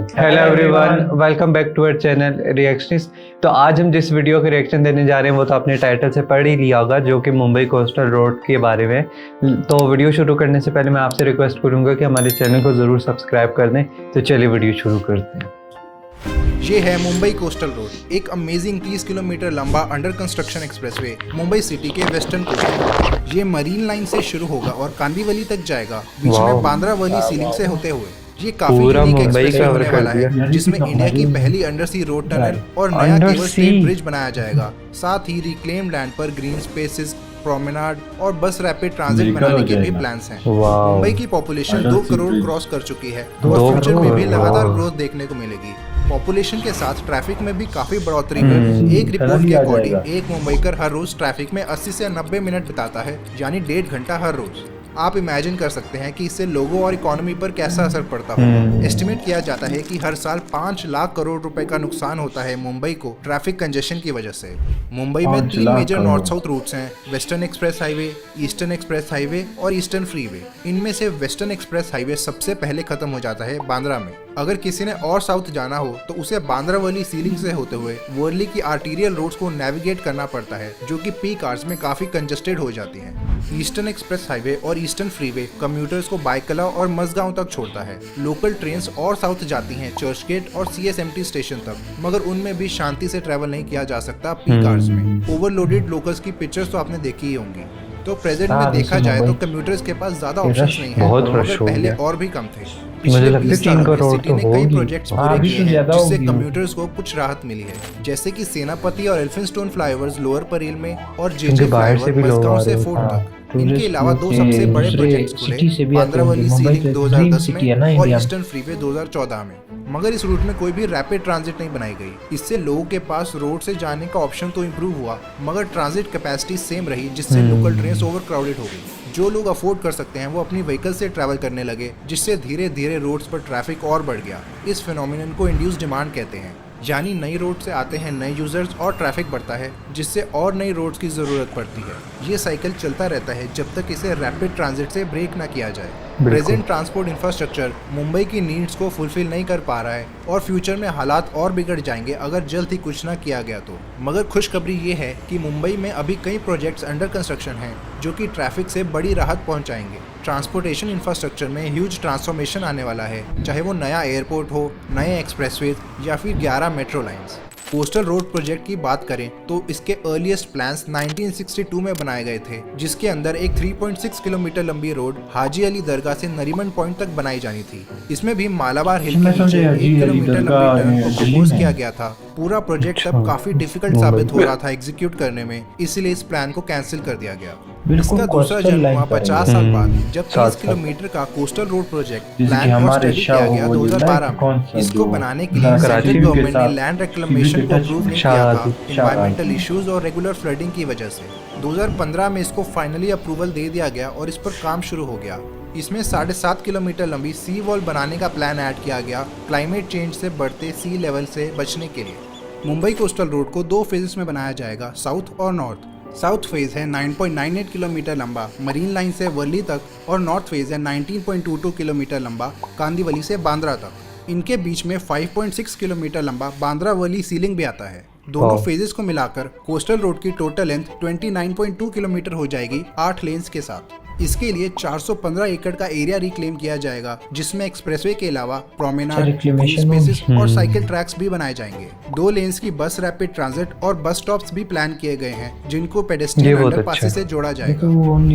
Hello everyone, welcome back to our channel reactionist. तो आज हम जिस वीडियो के रिएक्शन देने जा रहे हैं वो तो आपने टाइटल से पढ़ ही लिया होगा, जो कि मुंबई कोस्टल रोड के बारे में। तो वीडियो शुरू करने से पहले मैं आपसे रिक्वेस्ट करूंगा कि हमारे चैनल को ज़रूर सब्सक्राइब कर दें। तो चलिए वीडियो शुरू करते हैं। ये है मुंबई कोस्टल रोड, एक अमेजिंग 30 किलोमीटर लंबा under construction expressway Mumbai city के वेस्टर्न कोस्ट। ये मरीन लाइन से शुरू होगा और कांदीवली तक जाएगा, बीच में बांद्रावली सीलिंग से होते हुए। ये काफी यूनिक एक्सप्रेसवे होने वाला है, जिसमें इंडिया की पहली अंडर सी रोड टनल और नया केबल स्टेट ब्रिज बनाया जाएगा। साथ ही रिक्लेम लैंड पर ग्रीन स्पेसेस, प्रोमेनाड और बस रैपिड ट्रांजिट बनाने के भी प्लान्स हैं। मुंबई की पॉपुलेशन 2 करोड़ क्रॉस कर चुकी है और फ्यूचर में भी लगातार ग्रोथ देखने को मिलेगी। पॉपुलेशन के साथ ट्रैफिक में भी काफी बढ़ोतरी है। एक रिपोर्ट के अकॉर्डिंग एक मुंबईकर हर रोज ट्रैफिक में 80 से 90 मिनट बिताता है, यानी 1.5 घंटा हर रोज। आप इमेजिन कर सकते हैं कि इससे लोगों और इकोनॉमी पर कैसा असर पड़ता होगा। एस्टिमेट किया जाता है कि हर साल 5 लाख करोड़ रुपए का नुकसान होता है मुंबई को ट्रैफिक कंजेशन की वजह से। मुंबई में 3 मेजर नॉर्थ साउथ रूट्स हैं: western express highway, eastern express highway और ईस्टर्न फ्रीवे। इनमें से वेस्टर्न एक्सप्रेस हाईवे सबसे पहले खत्म हो जाता है बांद्रा में। अगर किसी ने और साउथ जाना हो तो उसे बांद्रावली सीलिंग से होते हुए वर्ली की आर्टीरियल रोड्स को नेविगेट करना पड़ता है, जो कि पीक आवर्स में काफी कंजेस्टेड हो जाती हैं। ईस्टर्न एक्सप्रेस हाईवे और ईस्टर्न फ्रीवे कम्यूटर्स को बायकला और मसगांव तक छोड़ता है। लोकल ट्रेन्स और साउथ जाती हैं चर्चगेट और CSMT स्टेशन तक, मगर उनमें भी शांति से ट्रैवल नहीं किया जा सकता पीक आवर्स में। ओवरलोडेड लोकल्स की पिक्चर्स तो आपने देखी ही होंगी। तो प्रेजेंट में देखा जाए तो कम्यूटर्स के पास ज्यादा ऑप्शंस नहीं है, मगर पहले और भी कम थे। पिछले 20 सालों में सिटी ने कई प्रोजेक्ट्स पूरे किए हैं, जिससे कम्यूटर्स को कुछ राहत मिली है, जैसे कि सेनापति और एल्फिंस्टोन फ्लाईओवर्स लोअर परेल में और जेजे फ्लाईओवर मस्गांव से फोर्ट तक। इनके अलावा 2 सबसे बड़े प्रोजेक्ट्स खुले, बांद्रावली सीलिंग 2010 में और ईस्टर्न फ्रीवे 2014 में। मगर इस रूट में कोई भी रैपिड ट्रांजिट नहीं बनाई गई। इससे लोगों के पास रोड से जाने का ऑप्शन तो इम्प्रूव हुआ, मगर ट्रांजिट कैपेसिटी सेम रही, जिससे लोकल ट्रेन्स ओवर क्राउडेड हो गई। जो लोग अफोर्ड कर सकते हैं वो अपनी व्हीकल से ट्रैवल करने लगे, जिससे धीरे धीरे रोड्स पर ट्रैफिक और बढ़ गया। इस फिनोमिनन को इंड्यूस डिमांड कहते हैं, यानी नई रोड से आते हैं नए यूजर्स और ट्रैफिक बढ़ता है, जिससे और नई रोड्स की ज़रूरत पड़ती है। ये साइकिल चलता रहता है जब तक इसे रैपिड ट्रांजिट से ब्रेक ना किया जाए। प्रेजेंट ट्रांसपोर्ट इंफ्रास्ट्रक्चर मुंबई की नीड्स को फुलफिल नहीं कर पा रहा है और फ्यूचर में हालात और बिगड़ जाएंगे अगर जल्द ही कुछ ना किया गया तो। मगर खुशखबरी ये है कि मुंबई में अभी कई प्रोजेक्ट्स अंडर कंस्ट्रक्शन हैं, जो कि ट्रैफिक से बड़ी राहत पहुंचाएंगे। ट्रांसपोर्टेशन इंफ्रास्ट्रक्चर में ह्यूज ट्रांसफॉर्मेशन आने वाला है, चाहे वो नया एयरपोर्ट हो, नए एक्सप्रेसवेज या फिर 11 metro lines. Coastal road project की बात करें तो इसके अर्लीस्ट प्लान्स 1962 में बनाए गए थे, जिसके अंदर एक 3.6 किलोमीटर लंबी रोड हाजी अली दरगाह से नरीमन पॉइंट तक बनाई जानी थी। इसमें भी मालाबार हिल के नीचे 1 किलोमीटर लंबी टनल को प्रपोज किया गया था। पूरा प्रोजेक्ट अब काफी डिफिकल्ट साबित हो रहा था एग्जीक्यूट करने में, इसलिए इस प्लान को कैंसिल कर दिया गया। इसका दूसरा जन्म हुआ 50 साल बाद, जब 30 किलोमीटर का कोस्टल रोड प्रोजेक्ट प्लान और स्टडी किया गया 2012 में। इसको बनाने के लिए सेंट्रल गवर्नमेंट ने लैंड रिक्लेमेशन को अप्रूव नहीं किया था, एनवायरमेंटल इश्यूज और रेगुलर फ्लडिंग की वजह से। 2015 में इसको फाइनली अप्रूवल दे दिया गया और इस पर काम शुरू हो गया। इसमें 7.5 किलोमीटर लंबी सी वॉल बनाने का प्लान ऐड किया गया, क्लाइमेट चेंज से बढ़ते सी लेवल से बचने के लिए। मुंबई कोस्टल रोड को 2 फेजेस में बनाया जाएगा, साउथ और नॉर्थ। साउथ फेज है 9.98 किलोमीटर लंबा मरीन लाइन से वर्ली तक, और नॉर्थ फेज है 19.22 किलोमीटर लंबा कांदीवली से बांद्रा तक। इनके बीच में 5.6 किलोमीटर लंबा बांद्रावली सीलिंग भी आता है। दोनों फेजेस को मिलाकर कोस्टल रोड की टोटल लेंथ 29.2 किलोमीटर हो जाएगी 8 लेन्स के साथ। इसके लिए 415 एकड़ का एरिया रिक्लेम किया जाएगा, जिसमें एक्सप्रेसवे के अलावा प्रोमेनाड, ग्रीन स्पेसेस और साइकिल ट्रैक्स भी बनाए जाएंगे। 2 लेन्स की बस रैपिड ट्रांजिट और बस स्टॉप्स भी प्लान किए गए हैं, जिनको पेडेस्ट्रियन अंडरपासेस से जोड़ा जाएगा।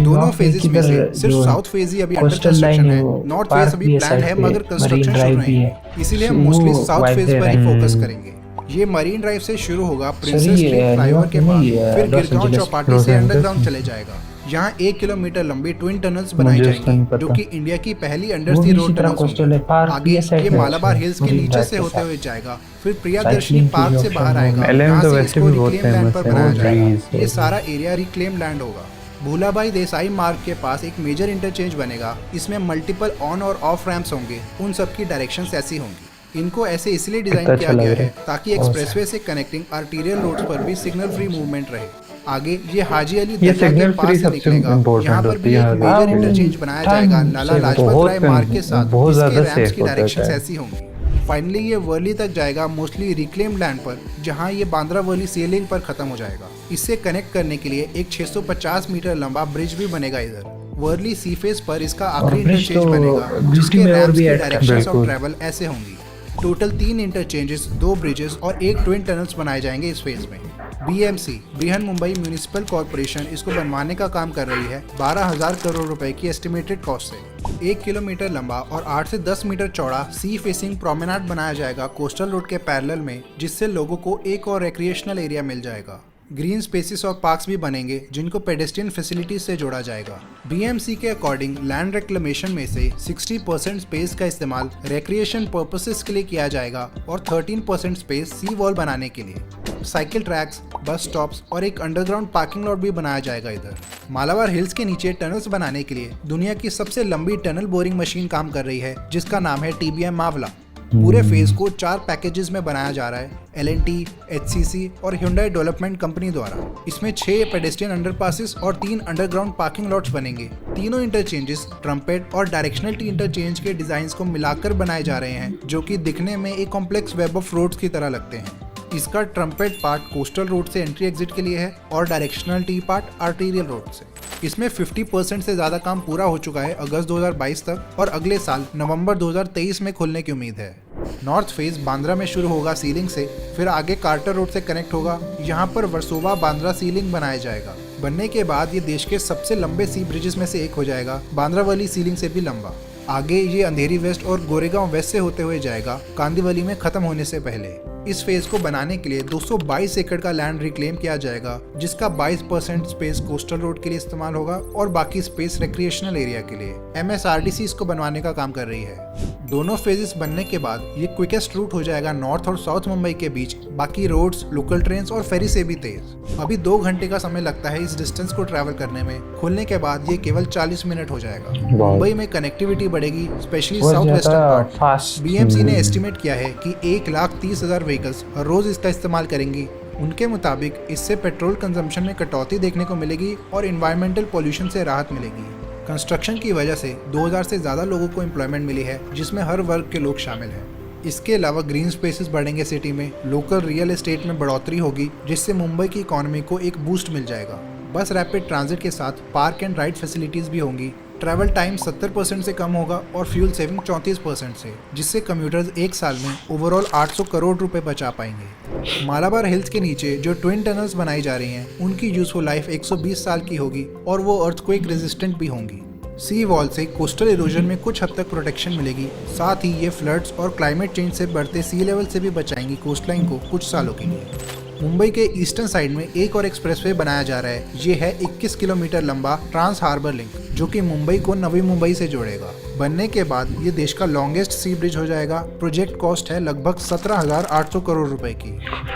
दोनों फेजेस में से सिर्फ साउथ फेज ही अभी अंडर कंस्ट्रक्शन है, नॉर्थ फेज अभी प्लान है मगर कंस्ट्रक्शन शुरू नहीं है, इसीलिए हम मोस्टली साउथ फेज पर ही फोकस करेंगे। ये मरीन ड्राइव से शुरू होगा प्रिंसेस स्ट्रीट फ्लाईओवर के पास, फिर गिरगांव चौपाटी से अंडरग्राउंड चले जाएगा। यहाँ 1 किलोमीटर लंबी ट्विन टनल्स बनाई जाएंगी, जो कि इंडिया की पहली अंडर सी रोड टनल। आगे ये मालाबार हिल्स के नीचे से होते हुए जाएगा, फिर प्रियदर्शनी पार्क से बाहर आएगा, यहाँ से इसको रिक्लेम लैंड पर बनाया जाएगा। ये सारा एरिया रिक्लेम लैंड होगा। भूलाबाई देसाई मार्ग के पास एक मेजर इंटरचेंज बनेगा। इसमें मल्टीपल ऑन और ऑफ रैंप्स होंगे, उन सबकी डायरेक्शंस ऐसी होंगी। इनको ऐसे इसलिए डिजाइन किया गया है ताकि एक्सप्रेसवे से कनेक्टिंग आर्टीरियल रोड्स पर भी सिग्नल फ्री मूवमेंट रहे। आगे ये हाजी अली दरगाह के पास से निकलेगा, यहाँ पर भी एक मेजर इंटरचेंज बनाया जाएगा नाला लाजपत राय मार्ग के साथ। इसके रैंप्स की डायरेक्शंस ऐसी होंगी। फाइनली ये वर्ली तक जाएगा, मोस्टली रिक्लेम्ड लैंड पर, जहां ये बांद्रा वर्ली सी लिंक पर खत्म हो जाएगा। इससे कनेक्ट करने के लिए एक 650 मीटर लंबा ब्रिज भी बनेगा इधर। वर्ली सी फेस पर इसका आखिरी इंटरचेंज बनेगा, जिसके रैम्स की डायरेक्शंस ऑफ ट्रैवल ऐसे होंगी। टोटल 3 इंटरचेंजेस, 2 ब्रिजेस और 1 ट्विन टनल्स बनाए जाएंगे इस फेज में। BMC Brihan Mumbai municipal corporation इसको बनवाने का काम कर रही है 12,000 करोड़ रुपए की एस्टिमेटेड कॉस्ट से। 1 किलोमीटर लंबा और 8 से 10 मीटर चौड़ा सी फेसिंग प्रोमेनाड बनाया जाएगा कोस्टल रोड के पैरेलल में, जिससे लोगों को एक और रिक्रिएशनल एरिया मिल जाएगा। ग्रीन स्पेसेस और पार्क्स भी बनेंगे, जिनको पेडेस्ट्रियन फैसिलिटीज से जोड़ा जाएगा। BMC के अकॉर्डिंग लैंड रिक्लेमेशन में से 60% स्पेस का इस्तेमाल रिक्रिएशन पर्पसेस के लिए किया जाएगा और 13% स्पेस सी वॉल बनाने के लिए। साइकिल ट्रैक्स, बस स्टॉप्स और एक अंडरग्राउंड पार्किंग लॉट भी बनाया जाएगा इधर। मालाबार हिल्स के नीचे टनल्स बनाने के लिए दुनिया की सबसे लंबी टनल बोरिंग मशीन काम कर रही है, जिसका नाम है TBM मावला। पूरे फेज को 4 पैकेजेस में बनाया जा रहा है L&T, HCC और Hyundai डेवलपमेंट कंपनी द्वारा। इसमें 6 पेडेस्ट्रियन अंडरपासेस और 3 अंडरग्राउंड पार्किंग लॉट्स बनेंगे। तीनों इंटरचेंजेस ट्रम्पेट और डायरेक्शनल इंटरचेंज के डिजाइन को मिलाकर बनाए जा रहे हैं, जो कि दिखने में एक कॉम्प्लेक्स वेब ऑफ रोड्स की तरह लगते हैं। इसका ट्रम्पेट पार्ट कोस्टल रोड से एंट्री एग्जिट के लिए है और directional T part arterial road से। इसमें 50% से ज़्यादा काम पूरा हो चुका है अगस्त 2022 तक, और अगले साल नवंबर 2023 में खुलने की उम्मीद है। नॉर्थ फेज बांद्रा में शुरू होगा सीलिंग से, फिर आगे कार्टर रोड से कनेक्ट होगा। यहाँ पर वर्सोवा बांद्रा सीलिंग बनाया जाएगा। बनने के बाद ये देश के सबसे लंबे सी ब्रिजेस में से एक हो जाएगा, बांद्रावली सीलिंग से भी लंबा। आगे ये अंधेरी वेस्ट और गोरेगांव वेस्ट से होते हुए जाएगा, कांदीवली में खत्म होने से पहले। इस फेज को बनाने के लिए 222 एकड़ का लैंड रिक्लेम किया जाएगा, जिसका 22% स्पेस कोस्टल रोड के लिए इस्तेमाल होगा और बाकी स्पेस रिक्रिएशनल एरिया के लिए। MSRDC इसको बनवाने का काम कर रही है। दोनों फेजेस बनने के बाद ये क्विकेस्ट रूट हो जाएगा नॉर्थ और साउथ मुंबई के बीच, बाकी रोड्स, लोकल ट्रेन्स और फेरी से भी तेज। अभी 2 घंटे का समय लगता है इस डिस्टेंस को ट्रैवल करने में। खुलने के बाद ये केवल 40 मिनट हो जाएगा। मुंबई में कनेक्टिविटी बढ़ेगी, specially south western part. BMC ने एस्टिमेट किया है कि 1,30,000 व्हीकल्स हर रोज इसका इस्तेमाल करेंगी। उनके मुताबिक इससे पेट्रोल कंजम्पशन में कटौती देखने को मिलेगी और इन्वायरमेंटल पोल्यूशन से राहत मिलेगी। कंस्ट्रक्शन की वजह से 2000 से ज़्यादा लोगों को एम्प्लॉयमेंट मिली है, जिसमें हर वर्ग के लोग शामिल हैं। इसके अलावा ग्रीन स्पेसेस बढ़ेंगे सिटी में, लोकल रियल एस्टेट में बढ़ोतरी होगी, जिससे मुंबई की इकोनॉमी को एक बूस्ट मिल जाएगा। बस रैपिड ट्रांजिट के साथ पार्क एंड राइड फैसिलिटीज़ भी होंगी। ट्रैवल टाइम 70% से कम होगा और फ्यूल सेविंग 34% से, जिससे कम्यूटर्स एक साल में ओवरऑल 800 करोड़ रुपए बचा पाएंगे। मालाबार हिल्स के नीचे जो ट्विन टनल्स बनाई जा रही हैं, उनकी यूजफुल लाइफ 120 साल की होगी और वो अर्थक्वेक रेजिस्टेंट भी होंगी। सी वॉल से कोस्टल इरोजन में कुछ हद तक प्रोटेक्शन मिलेगी, साथ ही ये फ्लड्स और क्लाइमेट चेंज से बढ़ते सी लेवल से भी बचाएंगी कोस्टलाइन को कुछ सालों के लिए। मुंबई के ईस्टर्न साइड में एक और एक्सप्रेसवे बनाया जा रहा है। ये है 21 किलोमीटर लंबा ट्रांस हार्बर लिंक, जो कि मुंबई को नवी मुंबई से जोड़ेगा। बनने के बाद ये देश का लॉन्गेस्ट सी ब्रिज हो जाएगा। प्रोजेक्ट कॉस्ट है लगभग 17,800 करोड़ रुपए की।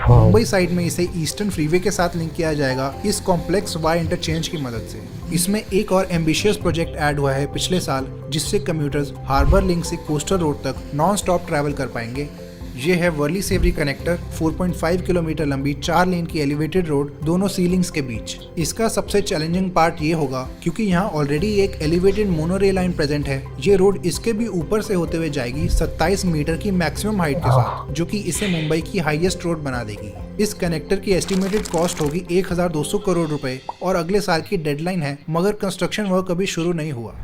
मुंबई साइड में इसे ईस्टर्न फ्रीवे के साथ लिंक किया जाएगा इस कॉम्प्लेक्स वाई इंटरचेंज की मदद से। इसमें एक और एम्बिशियस प्रोजेक्ट ऐड हुआ है पिछले साल, जिससे कम्यूटर्स हार्बर लिंक से कोस्टल रोड तक नॉन स्टॉप ट्रैवल कर पाएंगे। ये है वर्ली सेवरी कनेक्टर, 4.5 किलोमीटर लंबी 4 लेन की एलिवेटेड रोड दोनों सीलिंग्स के बीच। इसका सबसे चैलेंजिंग पार्ट ये होगा क्योंकि यहाँ ऑलरेडी एक एलिवेटेड मोनोरेल लाइन प्रेजेंट है। ये रोड इसके भी ऊपर से होते हुए जाएगी 27 मीटर की मैक्सिमम हाइट के साथ, जो कि इसे मुंबई की हाईएस्ट रोड बना देगी। इस कनेक्टर की एस्टिमेटेड कॉस्ट होगी 1,200 करोड़ रुपए और अगले साल की डेडलाइन है, मगर कंस्ट्रक्शन वर्क अभी शुरू नहीं हुआ।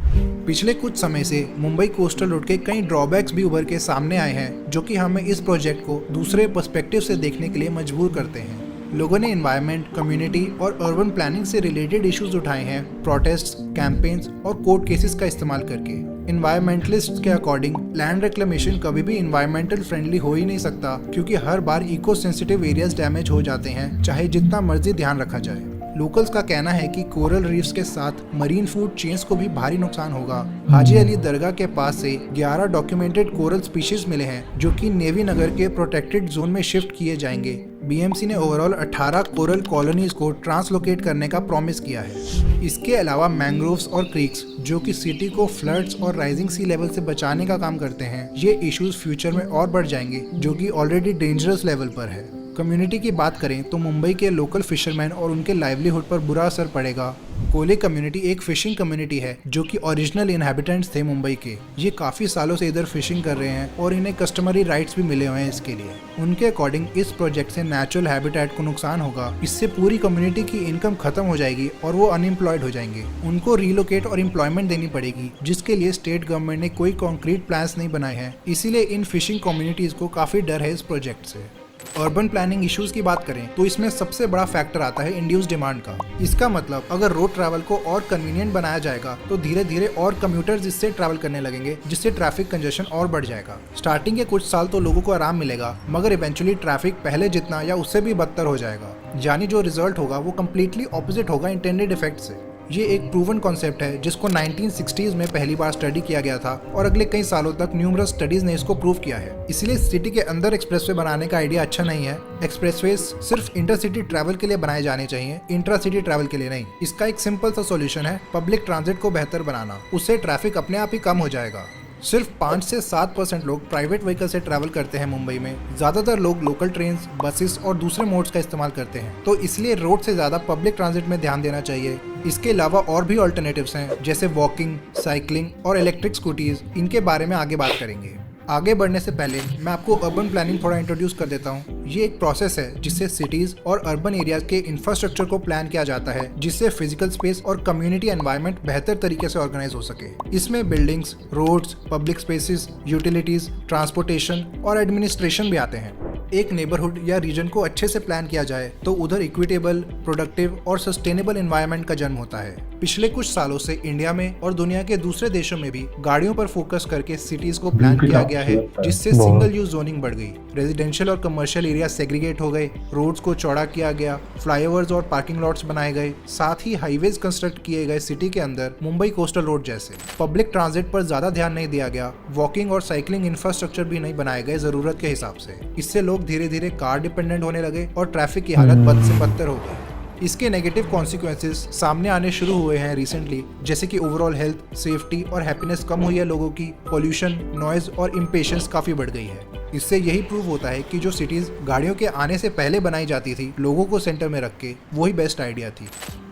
पिछले कुछ समय से मुंबई कोस्टल रोड के कई ड्रॉबैक्स भी उभर के सामने आए हैं, जो कि हमें इस प्रोजेक्ट को दूसरे पर्सपेक्टिव से देखने के लिए मजबूर करते हैं। लोगों ने एनवायरनमेंट, कम्युनिटी और अर्बन प्लानिंग से रिलेटेड इश्यूज उठाए हैं, प्रोटेस्ट, कैंपेन्स और कोर्ट केसेस का इस्तेमाल करके। इन्वायरमेंटलिस्ट के अकॉर्डिंग लैंड रिक्लेमेशन कभी भी इन्वायरमेंटल फ्रेंडली हो ही नहीं सकता, क्योंकि हर बार इको सेंसिटिव एरियाज डैमेज हो जाते हैं, चाहे जितना मर्जी ध्यान रखा जाए। लोकल्स का कहना है कि कोरल रीफ्स के साथ मरीन फूड चेन्स को भी भारी नुकसान होगा। हाजी अली दरगाह के पास से 11 डॉक्यूमेंटेड कोरल स्पीशीज मिले हैं, जो कि नेवी नगर के प्रोटेक्टेड जोन में शिफ्ट किए जाएंगे। BMC ने ओवरऑल 18 कोरल कॉलोनीज को ट्रांसलोकेट करने का प्रॉमिस किया है। इसके अलावा मैंग्रोव्स और क्रीक्स, जो कि सिटी को फ्लड्स और राइजिंग सी लेवल से बचाने का काम करते हैं, ये इश्यूज फ्यूचर में और बढ़ जाएंगे, जो कि ऑलरेडी डेंजरस लेवल पर है। कम्युनिटी की बात करें तो मुंबई के लोकल फिशरमैन और उनके लाइवलीहुड पर बुरा असर पड़ेगा। कोले कम्युनिटी एक फिशिंग कम्युनिटी है जो कि ओरिजिनल इनहैबिटेंट्स थे मुंबई के। ये काफी सालों से इधर फिशिंग कर रहे हैं और इन्हें कस्टमरी राइट्स भी मिले हुए हैं इसके लिए। उनके अकॉर्डिंग इस प्रोजेक्ट से नेचुरल हैबिटेट को नुकसान होगा, इससे पूरी कम्युनिटी की इनकम खत्म हो जाएगी और वो अनएम्प्लॉयड हो जाएंगे। उनको रिलोकेट और एम्प्लॉयमेंट देनी पड़ेगी, जिसके लिए स्टेट गवर्नमेंट ने कोई कॉन्क्रीट प्लान्स नहीं बनाए हैं। इसीलिए इन फिशिंग कम्युनिटीज को काफी डर है इस प्रोजेक्ट से। अर्बन प्लानिंग इश्यूज की बात करें तो इसमें सबसे बड़ा फैक्टर आता है इंड्यूस डिमांड का। इसका मतलब अगर रोड ट्रैवल को और कन्वीनियंट बनाया जाएगा तो धीरे धीरे और कम्यूटर्स इससे ट्रैवल करने लगेंगे, जिससे ट्रैफिक कंजेशन और बढ़ जाएगा। स्टार्टिंग के कुछ साल तो लोगों को आराम मिलेगा, मगर इवेंचुअली ट्रैफिक पहले जितना या उससे भी बदतर हो जाएगा। यानी जो रिजल्ट होगा वो कम्प्लीटली ऑपोजिट होगा इंटेंडेड इफेक्ट से। ये एक प्रूवन कॉन्सेप्ट है जिसको 1960s में पहली बार स्टडी किया गया था और अगले कई सालों तक न्यूमरस स्टडीज ने इसको प्रूव किया है। इसलिए सिटी के अंदर एक्सप्रेसवे बनाने का आइडिया अच्छा नहीं है। एक्सप्रेसवे सिर्फ इंटरसिटी ट्रैवल के लिए बनाए जाने चाहिए, इंट्रा सिटी ट्रैवल के लिए नहीं। इसका एक सिंपल सा सॉल्यूशन है पब्लिक ट्रांजिट को बेहतर बनाना। उससे ट्रैफिक अपने आप ही कम हो जाएगा। सिर्फ 5 से 7% लोग प्राइवेट व्हीकल से ट्रैवल करते हैं मुंबई में। ज्यादातर लोग लोकल ट्रेन, बसेस और दूसरे मोड्स का इस्तेमाल करते हैं, तो इसलिए रोड से ज्यादा पब्लिक ट्रांजिट में ध्यान देना चाहिए। इसके अलावा और भी ऑल्टरनेटिव्स हैं, जैसे वॉकिंग, साइकिलिंग और इलेक्ट्रिक स्कूटीज। इनके बारे में आगे बात करेंगे। आगे बढ़ने से पहले मैं आपको अर्बन प्लानिंग थोड़ा इंट्रोड्यूस कर देता हूँ। ये एक प्रोसेस है जिससे सिटीज और अर्बन एरियाज के इंफ्रास्ट्रक्चर को प्लान किया जाता है, जिससे फिजिकल स्पेस और कम्युनिटी एनवायरनमेंट बेहतर तरीके से ऑर्गेनाइज हो सके। इसमें buildings, roads, public spaces, utilities, transportation और एडमिनिस्ट्रेशन भी आते हैं। एक नेबरहुड या रीजन को अच्छे से प्लान किया जाए तो उधर इक्विटेबल, प्रोडक्टिव और सस्टेनेबल एनवायरनमेंट का जन्म होता है। पिछले कुछ सालों से इंडिया में और दुनिया के दूसरे देशों में भी गाड़ियों पर फोकस करके सिटीज को प्लान किया गया है, जिससे सिंगल यूज जोनिंग बढ़ गई, रेजिडेंशियल और कमर्शियल एरिया सेग्रीगेट हो गए, रोड्स को चौड़ा किया गया, फ्लाईओवर्स और पार्किंग लॉट्स बनाए गए, साथ ही हाईवेज कंस्ट्रक्ट किए गए सिटी के अंदर, मुंबई कोस्टल रोड जैसे। पब्लिक ट्रांजिट पर ज्यादा ध्यान नहीं दिया गया, वॉकिंग और साइकिलिंग इंफ्रास्ट्रक्चर भी नहीं बनाए गए जरूरत के हिसाब से। इससे लोग धीरे धीरे कार डिपेंडेंट होने लगे और ट्रैफिक की हालत बद से बदतर हो गई। इसके नेगेटिव कॉन्सिक्वेंसेस सामने आने शुरू हुए हैं रिसेंटली, जैसे कि ओवरऑल हेल्थ, सेफ्टी और हैप्पीनेस कम हुई है लोगों की, पोल्यूशन, नॉइज और इम्पेशंस काफी बढ़ गई है। इससे यही प्रूव होता है कि जो सिटीज गाड़ियों के आने से पहले बनाई जाती थी, लोगों को सेंटर में रख के, वही बेस्ट आइडिया थी।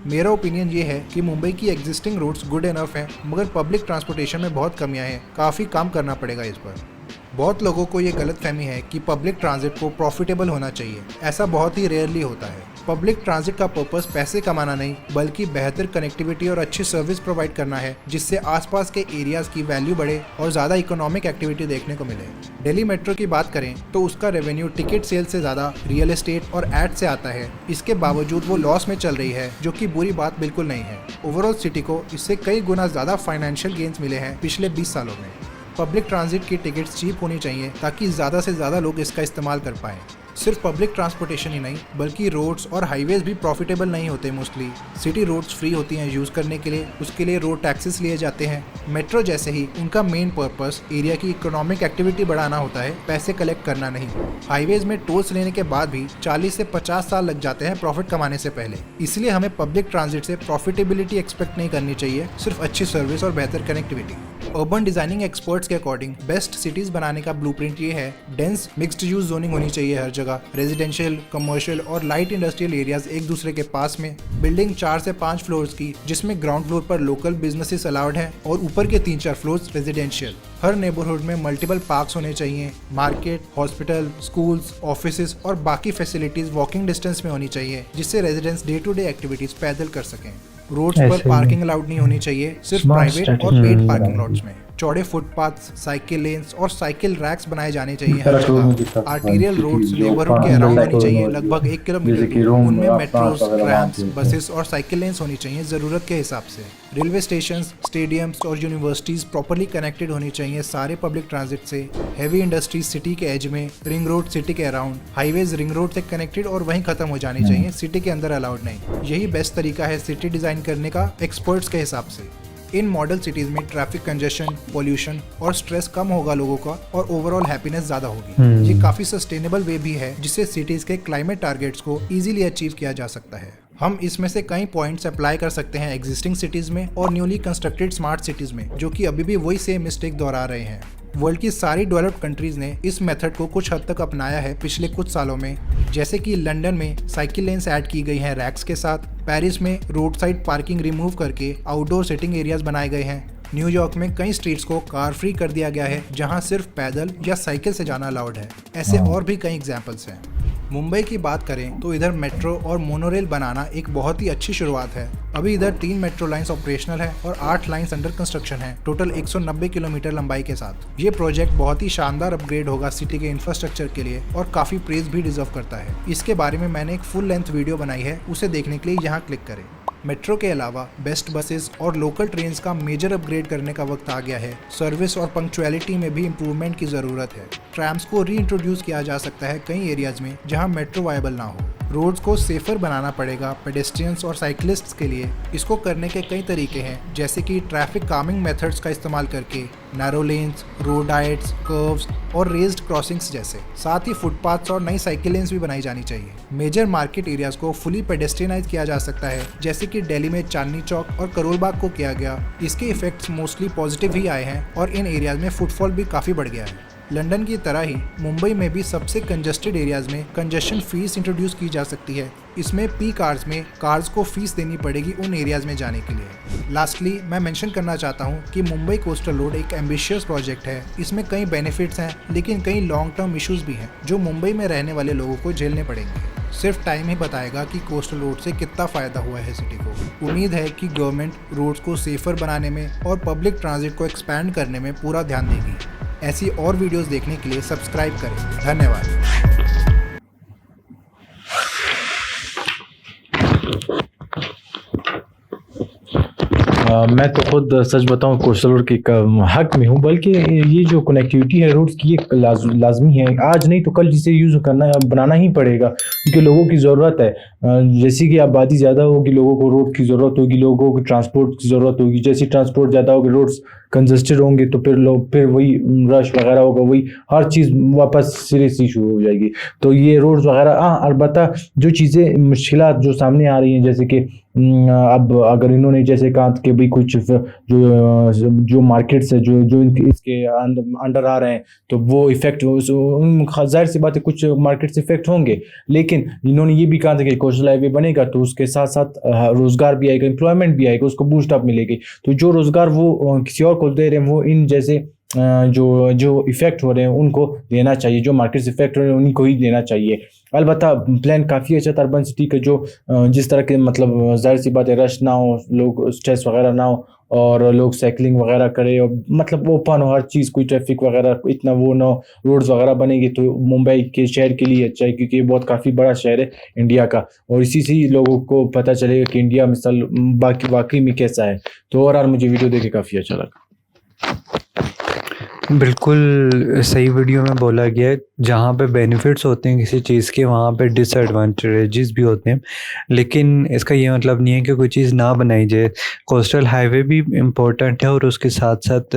मेरा ओपिनियन ये है कि मुंबई की एग्जिस्टिंग रोड्स गुड इनफ हैं, मगर पब्लिक ट्रांसपोर्टेशन में बहुत कमियां हैं, काफ़ी काम करना पड़ेगा इस पर। बहुत लोगों को ये गलतफहमी है कि पब्लिक ट्रांजिट को प्रॉफिटेबल होना चाहिए। ऐसा बहुत ही रेयरली होता है। पब्लिक ट्रांजिट का पर्पस पैसे कमाना नहीं, बल्कि बेहतर कनेक्टिविटी और अच्छी सर्विस प्रोवाइड करना है, जिससे आसपास के एरियाज की वैल्यू बढ़े और ज़्यादा इकोनॉमिक एक्टिविटी देखने को मिले। दिल्ली मेट्रो की बात करें तो उसका रेवेन्यू टिकट सेल से ज़्यादा रियल एस्टेट और एड से आता है। इसके बावजूद वो लॉस में चल रही है, जो कि बुरी बात बिल्कुल नहीं है। ओवरऑल सिटी को इससे कई गुना ज़्यादा फाइनेंशियल गेन्स मिले हैं पिछले 20 सालों में। पब्लिक ट्रांजिट की टिकट्स चीप होनी चाहिए ताकि ज़्यादा से ज़्यादा लोग इसका इस्तेमाल कर पाएँ। सिर्फ पब्लिक ट्रांसपोर्टेशन ही नहीं, बल्कि रोड्स और हाईवेज भी प्रॉफिटेबल नहीं होते मोस्टली। सिटी रोड्स फ्री होती हैं यूज़ करने के लिए, उसके लिए रोड टैक्सेस लिए जाते हैं। मेट्रो जैसे ही उनका मेन पर्पस एरिया की इकोनॉमिक एक्टिविटी बढ़ाना होता है, पैसे कलेक्ट करना नहीं। हाईवेज में टोल्स लेने के बाद भी 40 से 50 साल लग जाते हैं प्रॉफिट कमाने से पहले। इसलिए हमें पब्लिक ट्रांजिट से प्रॉफिटेबिलिटी एक्सपेक्ट नहीं करनी चाहिए, सिर्फ अच्छी सर्विस और बेहतर कनेक्टिविटी। अर्बन डिजाइनिंग एक्सपर्ट्स के अकॉर्डिंग बेस्ट सिटीज बनाने का ब्लूप्रिंट ये है, डेंस मिक्स्ड यूज जोनिंग होनी चाहिए हर जगह, रेजिडेंशियल, कमर्शियल और लाइट इंडस्ट्रियल एरियाज एक दूसरे के पास में, बिल्डिंग 4 से 5 फ्लोर्स की, जिसमें ग्राउंड फ्लोर पर लोकल बिजनेसेस अलाउड हैं और ऊपर के 3-4 फ्लोर्स रेजिडेंशियल। हर नेबरहुड में मल्टीपल पार्क्स होने चाहिए, मार्केट, हॉस्पिटल, स्कूल्स, ऑफिसेज और बाकी फैसिलिटीज वॉकिंग डिस्टेंस में होनी चाहिए, जिससे residents day to day activities पैदल कर सकें। रोड्स पर पार्किंग अलाउड नहीं होनी चाहिए, सिर्फ प्राइवेट और पेड पार्किंग लॉट्स में। चौड़े फुटपाथ्स, साइकिल लेन्स और साइकिल रैक्स बनाए जाने चाहिए हर जगह। आर्टीरियल रोड्स नेबरहुड के अराउंड होनी चाहिए, लगभग 1 किलोमीटर की। उनमें मेट्रोस, ट्रैम्स, बसेस और साइकिल लेन्स होनी चाहिए ज़रूरत के हिसाब से। रेलवे स्टेशन, स्टेडियम्स और यूनिवर्सिटीज़ प्रॉपर्ली कनेक्टेड होनी चाहिए सारे पब्लिक ट्रांजिट से। हैवी इंडस्ट्रीज सिटी के एज में, रिंग रोड सिटी के अराउंड, हाईवेज रिंग रोड से कनेक्टेड और वहीं खत्म हो जानी चाहिए, सिटी के अंदर अलाउड नहीं। यही बेस्ट तरीका है सिटी डिज़ाइन करने का एक्सपर्ट्स के हिसाब से। इन मॉडल सिटीज में ट्रैफिक कंजेशन, पोल्यूशन और स्ट्रेस कम होगा लोगों का और ओवरऑल हैप्पीनेस ज्यादा होगी। ये काफी सस्टेनेबल वे भी है, जिससे सिटीज के क्लाइमेट टारगेट्स को इजीली अचीव किया जा सकता है। हम इसमें से कई पॉइंट्स अप्लाई कर सकते हैं एग्जिस्टिंग सिटीज में और न्यूली कंस्ट्रक्टेड स्मार्ट सिटीज में, जो कि अभी भी वही सेम मिस्टेक दोहरा रहे हैं। वर्ल्ड की सारी डेवलप्ड कंट्रीज ने इस मेथड को कुछ हद तक अपनाया है पिछले कुछ सालों में, जैसे कि लंदन में साइकिल लेन्स ऐड की गई हैं रैक्स के साथ, पेरिस में रोड साइड पार्किंग रिमूव करके आउटडोर सिटिंग एरियाज बनाए गए हैं, न्यूयॉर्क में कई स्ट्रीट्स को कार फ्री कर दिया गया है जहां सिर्फ पैदल या साइकिल से जाना अलाउड है। ऐसे और भी कई एग्जाम्पल्स हैं। मुंबई की बात करें तो इधर मेट्रो और मोनोरेल बनाना एक बहुत ही अच्छी शुरुआत है। अभी इधर 3 मेट्रो लाइंस ऑपरेशनल है और 8 लाइंस अंडर कंस्ट्रक्शन है, टोटल 190 किलोमीटर लंबाई के साथ। ये प्रोजेक्ट बहुत ही शानदार अपग्रेड होगा सिटी के इंफ्रास्ट्रक्चर के लिए और काफी प्रेज भी डिजर्व करता है। इसके बारे में मैंने एक फुल लेंथ वीडियो बनाई है, उसे देखने के लिए यहाँ क्लिक करें। मेट्रो के अलावा बेस्ट बसेस और लोकल ट्रेन्स का मेजर अपग्रेड करने का वक्त आ गया है। सर्विस और पंक्चुअलिटी में भी इम्प्रूवमेंट की ज़रूरत है। ट्रैम्स को रीइंट्रोड्यूस किया जा सकता है कई एरियाज में जहां मेट्रो वायबल ना हो। रोड्स को सेफर बनाना पड़ेगा पेडेस्ट्रियंस और साइकिलिस्ट्स के लिए। इसको करने के कई तरीके हैं, जैसे कि ट्रैफिक कामिंग मेथड्स का इस्तेमाल करके, narrow lens, road diets, curves और रेज्ड क्रॉसिंग्स जैसे। साथ ही फुटपाथ्स और नई साइकिल लेन्स भी बनाई जानी चाहिए। मेजर मार्केट एरियाज को फुली पेडेस्ट्रियनाइज किया जा सकता है, जैसे कि दिल्ली में चांदनी चौक और करोल बाग को किया गया। इसके इफेक्ट्स मोस्टली पॉजिटिव ही आए हैं और इन एरियाज में फुटफॉल भी काफ़ी बढ़ गया है। लंदन की तरह ही मुंबई में भी सबसे कंजस्टेड एरियाज में कंजस्शन फीस इंट्रोड्यूस की जा सकती है। इसमें पीक आवर्स में कार्स को फीस देनी पड़ेगी उन एरियाज में जाने के लिए। लास्टली मैं मेंशन करना चाहता हूँ कि मुंबई कोस्टल रोड एक एम्बिशियस प्रोजेक्ट है। इसमें कई बेनिफिट्स हैं, लेकिन कई लॉन्ग टर्म इश्यूज भी हैं जो मुंबई में रहने वाले लोगों को झेलने पड़ेंगे। सिर्फ टाइम ही बताएगा कि कोस्टल रोड से कितना फ़ायदा हुआ है सिटी को। उम्मीद है कि गवर्नमेंट रोड्स को सेफर बनाने में और पब्लिक ट्रांजिट को एक्सपैंड करने में पूरा ध्यान देगी। ऐसी और वीडियोस देखने के लिए सब्सक्राइब करें। धन्यवाद। मैं तो खुद सच बताऊं कोस्टल रोड के हक में हूं, बल्कि ये जो कनेक्टिविटी है रोड्स की ये लाजमी है। आज नहीं तो कल जिसे यूज़ करना बनाना ही पड़ेगा, क्योंकि लोगों की ज़रूरत है। जैसे कि आबादी ज़्यादा होगी, लोगों को रोड की ज़रूरत होगी, लोगों को ट्रांसपोर्ट की ज़रूरत होगी। जैसे ट्रांसपोर्ट ज़्यादा होगी, रोड्स कंजस्टेड होंगे, तो फिर वही रश वगैरह होगा, वही हर चीज़ वापस सिरे से शुरू हो जाएगी। तो ये रोड्स वगैरह अलबत्ता जो चीज़ें मुश्किलात जो सामने आ रही हैं, जैसे कि अब अगर इन्होंने जैसे कहा कि भाई कुछ जो मार्केट्स है जो इसके अंडर आ रहे हैं, तो वो इफेक्ट जाहिर सी बात है कुछ मार्केट्स इफेक्ट होंगे। लेकिन इन्होंने ये भी कहा था कि कोस्टल हाईवे बनेगा तो उसके साथ साथ रोजगार भी आएगा, एम्प्लॉयमेंट भी आएगा, उसको बूस्ट अप मिलेगी। तो जो रोजगार वो किसी और को दे रहे हैं, वो इन जैसे जो इफेक्ट हो रहे हैं उनको देना चाहिए, जो मार्केट्स इफेक्ट हो रहे हैं उन्हीं को ही देना चाहिए। अलबत्ता प्लान काफ़ी अच्छा था अर्बन सिटी का, जो जिस तरह के मतलब जाहिर सी बात है रश ना हो, लोग स्ट्रेस वगैरह ना हो और लोग साइकिलिंग वगैरह करें और मतलब ओपन हो हर चीज़, कोई ट्रैफिक वगैरह इतना वो ना हो, रोड्स वगैरह बनेंगे तो मुंबई के शहर के लिए अच्छा है, क्योंकि ये बहुत काफ़ी बड़ा शहर है इंडिया का और इसी से ही लोगों को पता चलेगा कि इंडिया मिसाल बाकी वाकई में कैसा है। तो और मुझे वीडियो देख के काफ़ी अच्छा लगा। बिल्कुल सही वीडियो में बोला गया है, जहाँ पे बेनिफिट्स होते हैं किसी चीज़ के वहाँ पे डिसएडवांटेजेस भी होते हैं। लेकिन इसका ये मतलब नहीं है कि कोई चीज़ ना बनाई जाए। कोस्टल हाईवे भी इम्पोर्टेंट है और उसके साथ साथ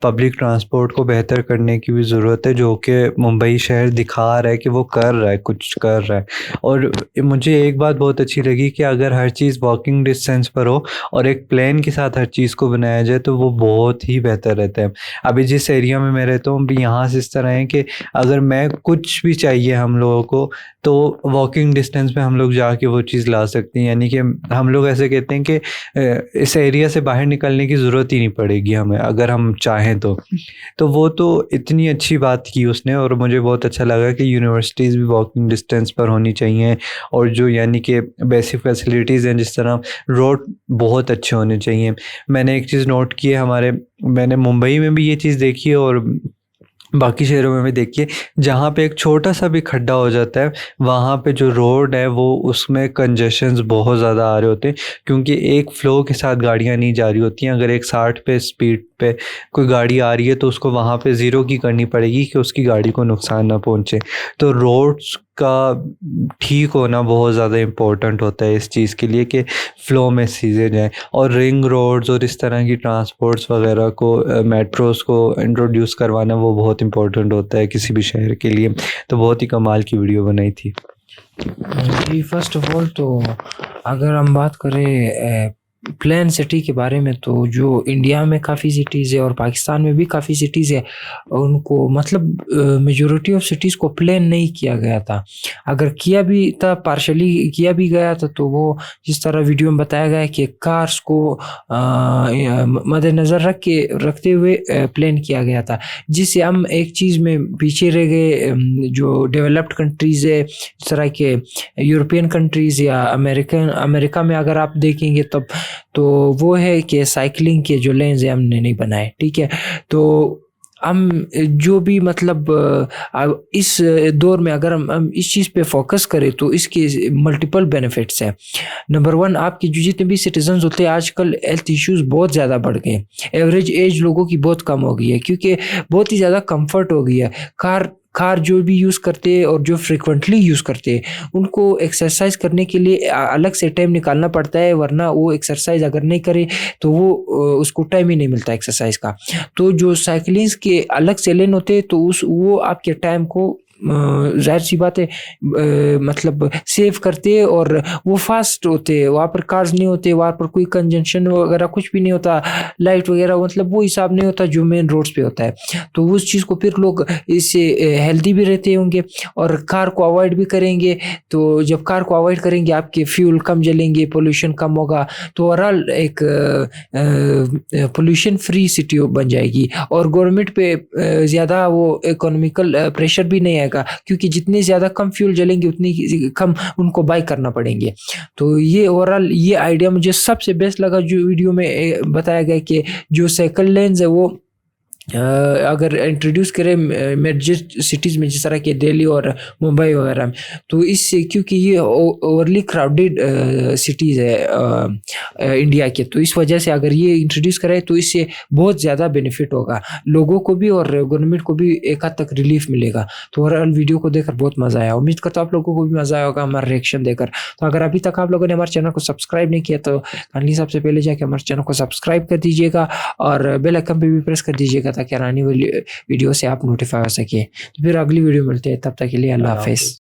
पब्लिक ट्रांसपोर्ट को बेहतर करने की भी ज़रूरत है, जो कि मुंबई शहर दिखा रहा है कि वो कर रहा है, कुछ कर रहा है। और मुझे एक बात बहुत अच्छी लगी कि अगर हर चीज़ वॉकिंग डिस्टेंस पर हो और एक प्लान के साथ हर चीज़ को बनाया जाए तो वो बहुत ही बेहतर रहता है। अभी जिस एरिया में मैं रहता हूँ यहाँ से इस तरह है कि अगर मैं कुछ भी चाहिए हम लोगों को तो वॉकिंग डिस्टेंस पे हम लोग जाके वो चीज़ ला सकते हैं। यानी कि हम लोग ऐसे कहते हैं कि इस एरिया से बाहर निकलने की ज़रूरत ही नहीं पड़ेगी हमें, अगर हम चाहें तो वो तो इतनी अच्छी बात की उसने। और मुझे बहुत अच्छा लगा कि यूनिवर्सिटीज़ भी वॉकिंग डिस्टेंस पर होनी चाहिए और जो यानी कि बेसिक फैसिलिटीज़ हैं, जिस तरह रोड बहुत अच्छे होने चाहिए। मैंने एक चीज़ नोट की है, मैंने मुंबई में भी ये चीज़ देखी है और बाकी शहरों में भी देखिए, जहाँ पे एक छोटा सा भी खड्डा हो जाता है वहाँ पे जो रोड है वो उसमें कंजेशंस बहुत ज़्यादा आ रहे होते हैं, क्योंकि एक फ़्लो के साथ गाड़ियाँ नहीं जा रही होती हैं। अगर एक 60 पे स्पीड पे कोई गाड़ी आ रही है तो उसको वहाँ पे ज़ीरो की करनी पड़ेगी कि उसकी गाड़ी को नुकसान ना पहुँचे। तो रोड्स का ठीक होना बहुत ज़्यादा इम्पोर्टेंट होता है इस चीज़ के लिए कि फ़्लो में चीज़ें जाएँ। और रिंग रोड्स और इस तरह की ट्रांसपोर्ट्स वगैरह को, मेट्रोज़ को इंट्रोड्यूस करवाना वो बहुत इम्पोर्टेंट होता है किसी भी शहर के लिए। तो बहुत ही कमाल की वीडियो बनाई थी। जी, फर्स्ट ऑफ ऑल तो अगर हम बात करें प्लान सिटी के बारे में, तो जो इंडिया में काफ़ी सिटीज़ है और पाकिस्तान में भी काफ़ी सिटीज़ है, उनको मतलब मेजॉरिटी ऑफ सिटीज़ को प्लान नहीं किया गया था। अगर किया भी था, पार्शली किया भी गया था, तो वो जिस तरह वीडियो में बताया गया है कि कार्स को मद्देनज़र रखते हुए प्लान किया गया था, जिससे हम एक चीज़ में पीछे रह गए। जो डेवलप्ड कंट्रीज़ है, जिस तरह के यूरोपियन कंट्रीज़ या अमेरिका में अगर आप देखेंगे तब, तो वो है कि साइकिलिंग के जो लेन्स है हमने नहीं बनाए, ठीक है। तो हम जो भी मतलब इस दौर में अगर हम इस चीज़ पे फोकस करें तो इसके मल्टीपल बेनिफिट्स हैं। नंबर 1, आपके जो जितने भी सिटीजन्स होते हैं, आजकल हेल्थ इश्यूज़ बहुत ज़्यादा बढ़ गए हैं। एवरेज एज लोगों की बहुत कम हो गई है, क्योंकि बहुत ही ज़्यादा कंफर्ट हो गई है। कार जो भी यूज़ करते हैं और जो फ्रिक्वेंटली यूज़ करते हैं, उनको एक्सरसाइज करने के लिए अलग से टाइम निकालना पड़ता है, वरना वो एक्सरसाइज अगर नहीं करे तो वो उसको टाइम ही नहीं मिलता एक्सरसाइज का। तो जो साइकिलिंग्स के अलग से लेन होते हैं, तो वो आपके टाइम को ज़ाहिर सी बात है मतलब सेव करते हैं, और वो फास्ट होते हैं। वहाँ पर कार्स नहीं होते, वहाँ पर कोई कंजंक्शन वगैरह कुछ भी नहीं होता, लाइट वगैरह मतलब वो हिसाब नहीं होता जो मेन रोड्स पे होता है। तो उस चीज़ को फिर लोग इससे हेल्दी भी रहते होंगे और कार को अवॉइड भी करेंगे। तो जब कार को अवॉइड करेंगे, आपके फ्यूल कम जलेंगे, पोल्यूशन कम होगा, तो ओवरऑल एक पोल्यूशन फ्री सिटी बन जाएगी। और गवर्नमेंट पे ज़्यादा वो इकोनॉमिकल प्रेशर भी नहीं आएगा, क्योंकि जितने ज़्यादा कम फ्यूल जलेंगे उतनी कम उनको बाई करना पड़ेंगे। तो ये ओवरऑल ये आइडिया मुझे सबसे बेस्ट लगा जो वीडियो में बताया गया कि जो साइकिल लेन्स है वो अगर इंट्रोड्यूस करें मेजर सिटीज़ में, जिस तरह के दिल्ली और मुंबई वगैरह में, तो इससे क्योंकि ये ओवरली क्राउडेड सिटीज़ है इंडिया के, तो इस वजह से अगर ये इंट्रोड्यूस करें तो इससे बहुत ज़्यादा बेनिफिट होगा लोगों को भी और गवर्नमेंट को भी एक हद तक रिलीफ मिलेगा। तो ओवरऑल वीडियो को देखकर बहुत मज़ा आया। उम्मीद करता हूँ आप लोगों को भी मज़ा आया होगा हमारा रिएक्शन देकर। तो अगर अभी तक आप लोगों ने हमारे चैनल को सब्सक्राइब नहीं किया तो काइंडली सबसे पहले जाके हमारे चैनल को सब्सक्राइब कर दीजिएगा और बेल आइकन पे भी प्रेस कर दीजिएगा, ताकि आने वाली वीडियो से आप नोटिफाई हो सके। तो फिर अगली वीडियो मिलते हैं, तब तक के लिए अल्लाह हाफिज़।